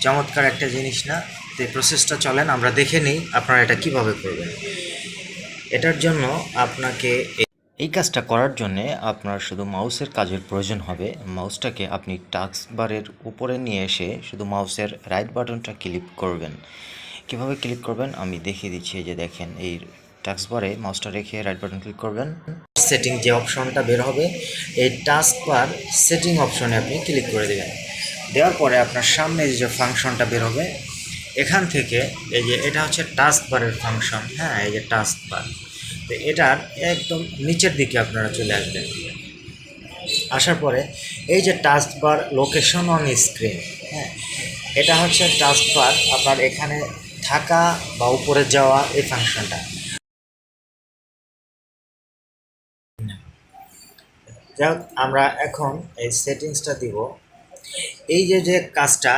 চমৎকার একটা জিনিস না? তো এই প্রসেসটা চলেন আমরা দেখে নিই আপনারা এটা কিভাবে করবেন। এটার জন্য আপনাকে এই কাজটা করার জন্যে আপনার শুধু মাউসের কাজের প্রয়োজন হবে। মাউসটাকে আপনি টাস্ক বারের উপরে নিয়ে এসে শুধু মাউসের রাইট বাটনটা ক্লিক করবেন। কিভাবে ক্লিক করবেন আমি দেখিয়ে দিচ্ছি। এই যে দেখেন, এই টাস্ক বারে মাউসটা রেখে রাইট বাটন ক্লিক করবেন। সেটিং যে অপশনটা বের হবে, এই টাস্ক বার সেটিং অপশনে আপনি ক্লিক করে দেবেন। দেওয়ার পরে আপনার সামনে যে ফাংশনটা বের হবে, এখান থেকে এই যে এটা হচ্ছে টাস্ক বারের ফাংশন। হ্যাঁ, এই যে টাস্ক বার, তো এটার একদম নিচের দিকে আপনারা চলে আসবেন। আসার পরে এই যে task bar location on screen, হ্যাঁ, এটা হচ্ছে টাস্ক বার আপনার এখানে থাকা বা উপরে যাওয়া এই ফাংশনটা। যাই হোক, আমরা এখন এই সেটিংসটা দিব। এই যে যে কাজটা